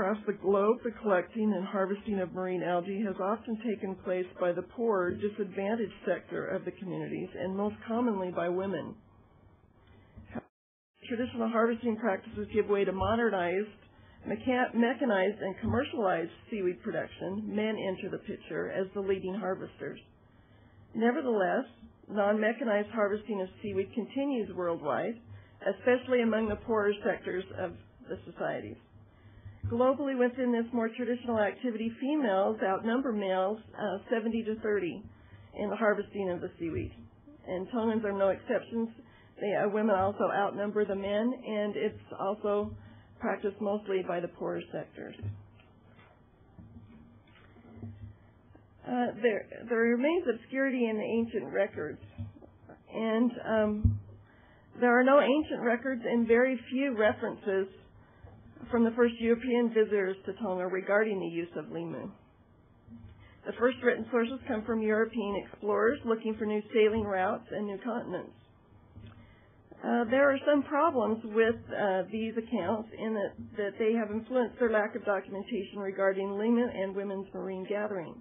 Across the globe, the collecting and harvesting of marine algae has often taken place by the poor, disadvantaged sector of the communities, and most commonly by women. Traditional harvesting practices give way to modernized, mechanized, and commercialized seaweed production. Men enter the picture as the leading harvesters. Nevertheless, non-mechanized harvesting of seaweed continues worldwide, especially among the poorer sectors of the societies. Globally, within this more traditional activity, females outnumber males 70 to 30 in the harvesting of the seaweed. And Tongans are no exceptions. Women also outnumber the men, and it's also practiced mostly by the poorer sectors. There remains obscurity in the ancient records, and there are no ancient records and very few references from the first European visitors to Tonga regarding the use of limu. The first written sources come from European explorers looking for new sailing routes and new continents. There are some problems with these accounts in that they have influenced their lack of documentation regarding limu and women's marine gathering.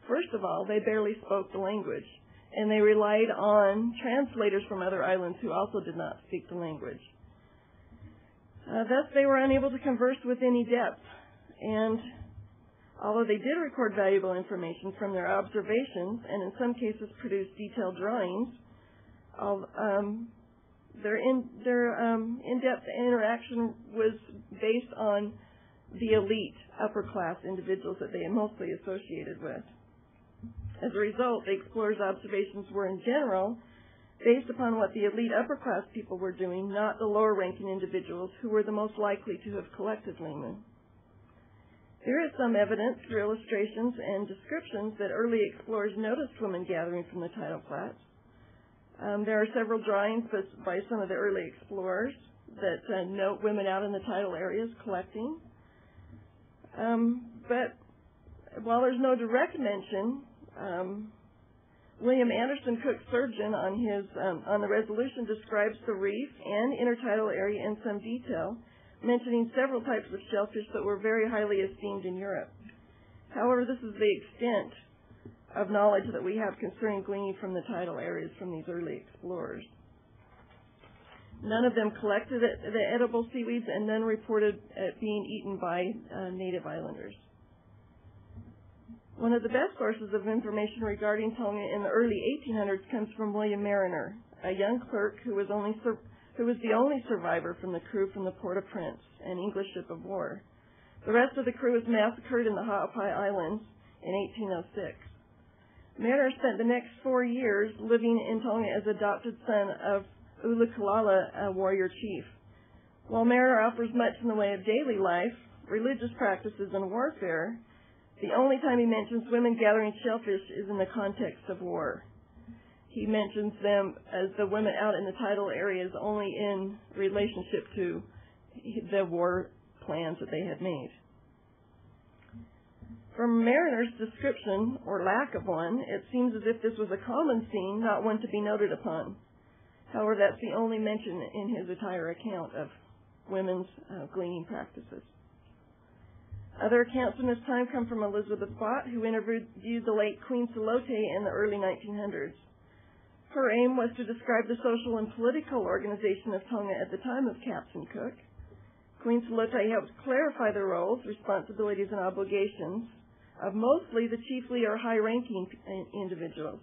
First of all, they barely spoke the language, and they relied on translators from other islands who also did not speak the language. Thus, they were unable to converse with any depth, and although they did record valuable information from their observations and in some cases produced detailed drawings, their in-depth interaction was based on the elite upper-class individuals that they mostly associated with. As a result, the explorers' observations were in general based upon what the elite upper-class people were doing, not the lower-ranking individuals who were the most likely to have collected limu. There is some evidence through illustrations and descriptions that early explorers noticed women gathering from the tidal flats. There are several drawings by some of the early explorers that note women out in the tidal areas collecting. But while there's no direct mention, William Anderson Cook Surgeon on the resolution describes the reef and intertidal area in some detail, mentioning several types of shellfish that were very highly esteemed in Europe. However, this is the extent of knowledge that we have concerning gleaning from the tidal areas from these early explorers. None of them collected the edible seaweeds, and none reported it being eaten by native islanders. One of the best sources of information regarding Tonga in the early 1800s comes from William Mariner, a young clerk who was the only survivor from the crew from the Port-au-Prince, an English ship of war. The rest of the crew was massacred in the Ha'apai Islands in 1806. Mariner spent the next 4 years living in Tonga as adopted son of Ulukalala, a warrior chief. While Mariner offers much in the way of daily life, religious practices, and warfare, the only time he mentions women gathering shellfish is in the context of war. He mentions them as the women out in the tidal areas only in relationship to the war plans that they had made. From Mariner's description, or lack of one, it seems as if this was a common scene, not one to be noted upon. However, that's the only mention in his entire account of women's gleaning practices. Other accounts from this time come from Elizabeth Bott, who interviewed the late Queen Salote in the early 1900s. Her aim was to describe the social and political organization of Tonga at the time of Captain Cook. Queen Salote helped clarify the roles, responsibilities, and obligations of mostly the chiefly or high-ranking individuals.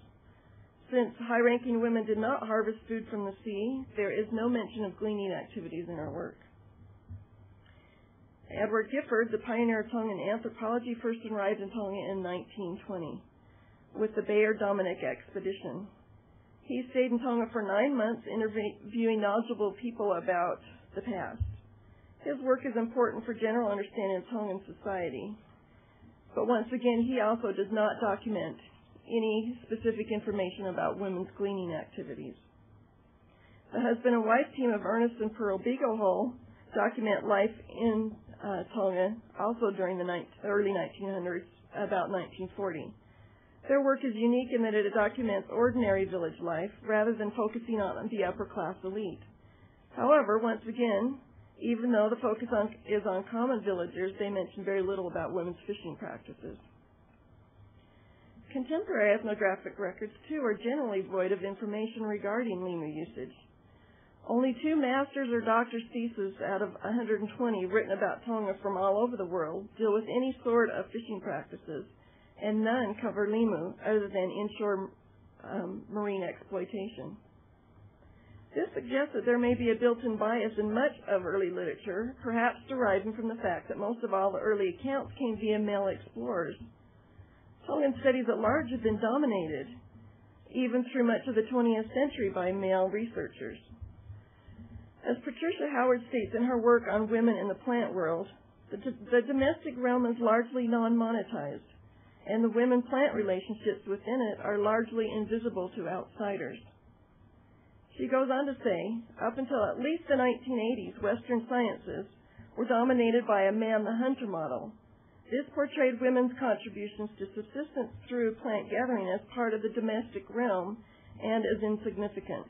Since high-ranking women did not harvest food from the sea, there is no mention of gleaning activities in her work. Edward Gifford, the pioneer of Tongan anthropology, first arrived in Tonga in 1920 with the Bayer-Dominic expedition. He stayed in Tonga for 9 months, interviewing knowledgeable people about the past. His work is important for general understanding of Tongan society. But once again, he also does not document any specific information about women's gleaning activities. The husband and wife team of Ernest and Pearl Beaglehole document life in Tonga also during the early 1900s, about 1940. Their work is unique in that it documents ordinary village life rather than focusing on the upper-class elite. However, once again, Even though the focus is on common villagers, they mention very little about women's fishing practices. Contemporary ethnographic records, too, are generally void of information regarding limu usage. Only 2 master's or doctor's theses out of 120 written about Tonga from all over the world deal with any sort of fishing practices, and none cover limu other than inshore marine exploitation. This suggests that there may be a built-in bias in much of early literature, perhaps deriving from the fact that most of all the early accounts came via male explorers. Tongan studies at large have been dominated, even through much of the 20th century, by male researchers. As Patricia Howard states in her work on women in the plant world, the domestic realm is largely non-monetized, and the women-plant relationships within it are largely invisible to outsiders. She goes on to say, up until at least the 1980s, Western sciences were dominated by a man-the-hunter model. This portrayed women's contributions to subsistence through plant gathering as part of the domestic realm and as insignificant.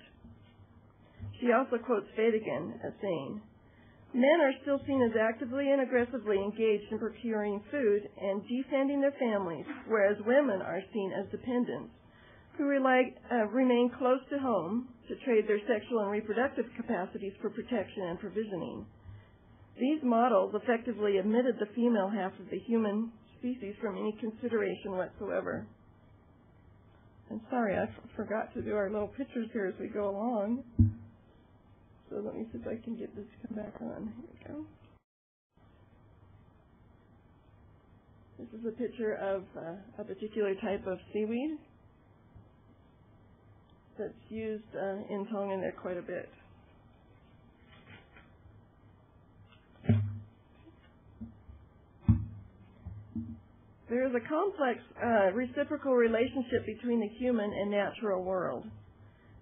She also quotes Fadigan as saying, "Men are still seen as actively and aggressively engaged in procuring food and defending their families, whereas women are seen as dependents who remain close to home to trade their sexual and reproductive capacities for protection and provisioning. These models effectively omitted the female half of the human species from any consideration whatsoever." And sorry, I forgot to do our little pictures here as we go along. So let me see if I can get this to come back on. Here we go. This is a picture of a particular type of seaweed that's used in Tongan there quite a bit. There is a complex reciprocal relationship between the human and natural world.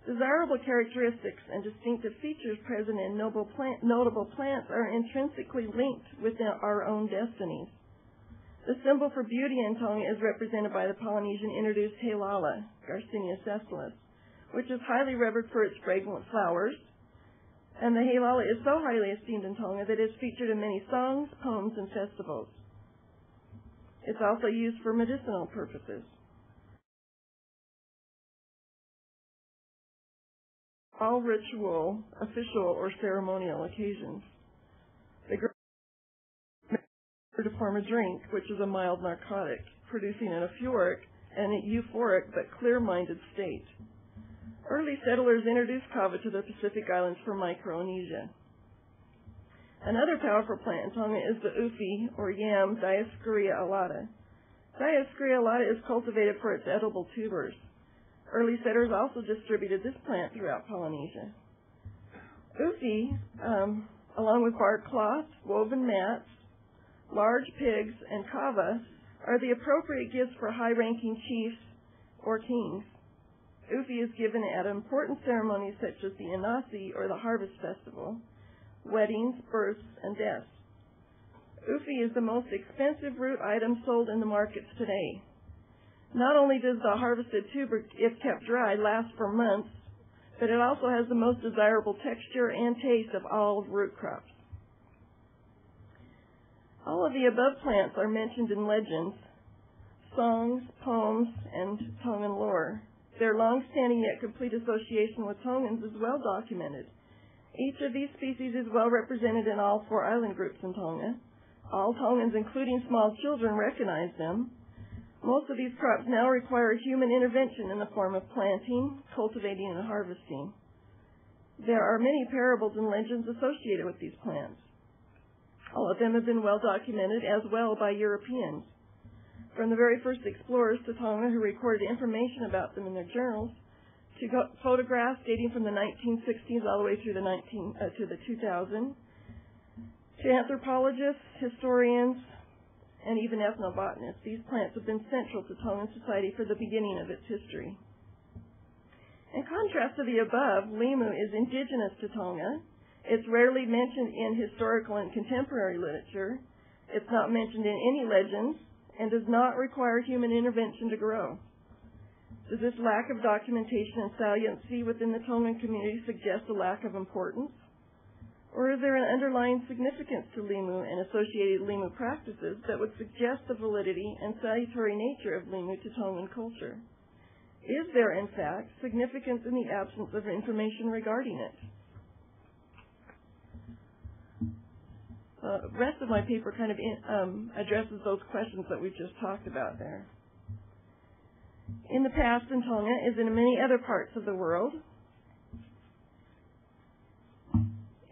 Desirable characteristics and distinctive features present in notable plants are intrinsically linked with our own destinies. The symbol for beauty in Tonga is represented by the Polynesian introduced halala, Garcinia sessilis, which is highly revered for its fragrant flowers. And the halala is so highly esteemed in Tonga that it is featured in many songs, poems, and festivals. It's also used for medicinal purposes. All ritual, official, or ceremonial occasions. The girl to form a drink, which is a mild narcotic, producing an euphoric but clear-minded state. Early settlers introduced kava to the Pacific Islands from Micronesia. Another powerful plant in Tonga is the ufi, or yam, Dioscorea alata. Dioscorea alata is cultivated for its edible tubers. Early settlers also distributed this plant throughout Polynesia. Ufi, along with bark cloth, woven mats, large pigs, and kava, are the appropriate gifts for high-ranking chiefs or kings. Ufi is given at important ceremonies such as the Inasi, or the Harvest Festival, weddings, births, and deaths. Ufi is the most expensive root item sold in the markets today. Not only does the harvested tuber, if kept dry, last for months, but it also has the most desirable texture and taste of all root crops. All of the above plants are mentioned in legends, songs, poems, and Tongan lore. Their long-standing yet complete association with Tongans is well documented. Each of these species is well represented in all 4 island groups in Tonga. All Tongans, including small children, recognize them. Most of these crops now require human intervention in the form of planting, cultivating, and harvesting. There are many parables and legends associated with these plants. All of them have been well documented as well by Europeans. From the very first explorers to Tonga who recorded information about them in their journals, to photographs dating from the 1960s all the way through the 2000s, to anthropologists, historians, and even ethnobotanists. These plants have been central to Tongan society for the beginning of its history. In contrast to the above, limu is indigenous to Tonga. It's rarely mentioned in historical and contemporary literature. It's not mentioned in any legends and does not require human intervention to grow. Does this lack of documentation and saliency within the Tongan community suggest a lack of importance? Or is there an underlying significance to limu and associated limu practices that would suggest the validity and salutary nature of limu to Tongan culture? Is there, in fact, significance in the absence of information regarding it? The rest of my paper kind of addresses those questions that we've just talked about there. In the past in Tonga, as in many other parts of the world,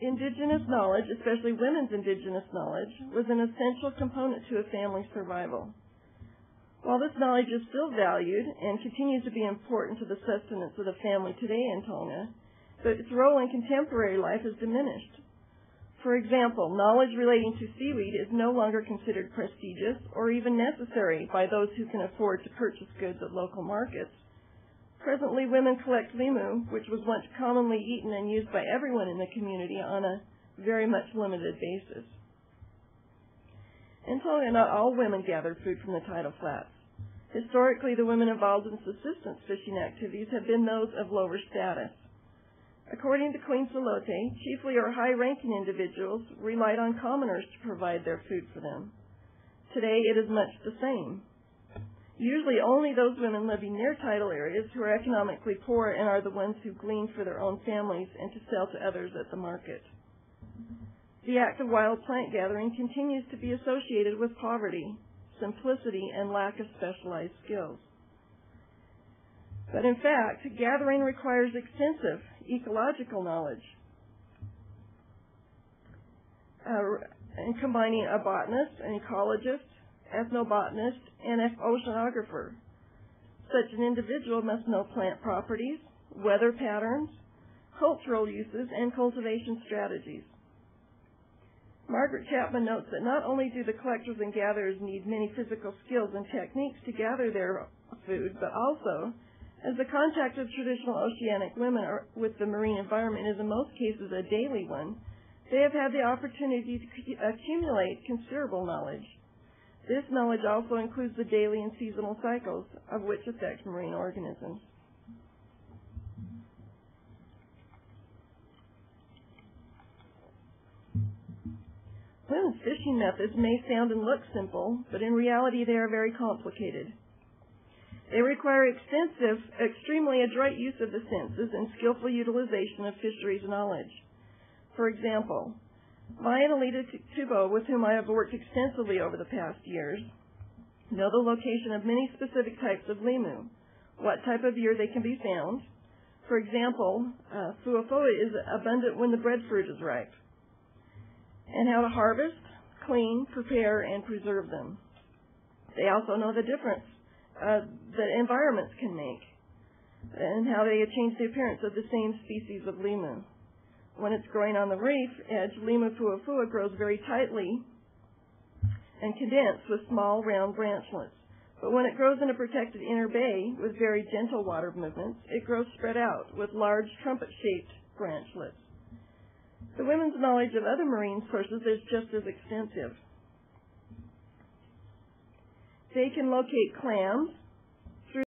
Indigenous knowledge, especially women's Indigenous knowledge, was an essential component to a family's survival. While this knowledge is still valued and continues to be important to the sustenance of the family today in Tonga, its role in contemporary life has diminished. For example, knowledge relating to seaweed is no longer considered prestigious or even necessary by those who can afford to purchase goods at local markets. Presently, women collect limu, which was once commonly eaten and used by everyone in the community on a very much limited basis. In Tonga, not all women gathered food from the tidal flats. Historically, the women involved in subsistence fishing activities have been those of lower status. According to Queen Salote, chiefly or high-ranking individuals relied on commoners to provide their food for them. Today, it is much the same. Usually only those women living near tidal areas who are economically poor and are the ones who glean for their own families and to sell to others at the market. The act of wild plant gathering continues to be associated with poverty, simplicity, and lack of specialized skills. But in fact, gathering requires extensive ecological knowledge, and combining a botanist, an ecologist, ethnobotanist, and an oceanographer. Such an individual must know plant properties, weather patterns, cultural uses, and cultivation strategies. Margaret Chapman notes that not only do the collectors and gatherers need many physical skills and techniques to gather their food, but also, as the contact of traditional oceanic women with the marine environment is in most cases a daily one, they have had the opportunity to accumulate considerable knowledge. This knowledge also includes the daily and seasonal cycles of which affect marine organisms. Women's fishing methods may sound and look simple, but in reality they are very complicated. They require extensive, extremely adroit use of the senses and skillful utilization of fisheries knowledge. For example, Mai and Alita Tubo, with whom I have worked extensively over the past years, know the location of many specific types of limu, what type of year they can be found. For example, fuafoa is abundant when the breadfruit is ripe, and how to harvest, clean, prepare, and preserve them. They also know the difference that environments can make and how they change the appearance of the same species of limu. When it's growing on the reef edge, limu fuafua grows very tightly and condensed with small, round branchlets. But when it grows in a protected inner bay with very gentle water movements, it grows spread out with large trumpet-shaped branchlets. The women's knowledge of other marine sources is just as extensive. They can locate clams,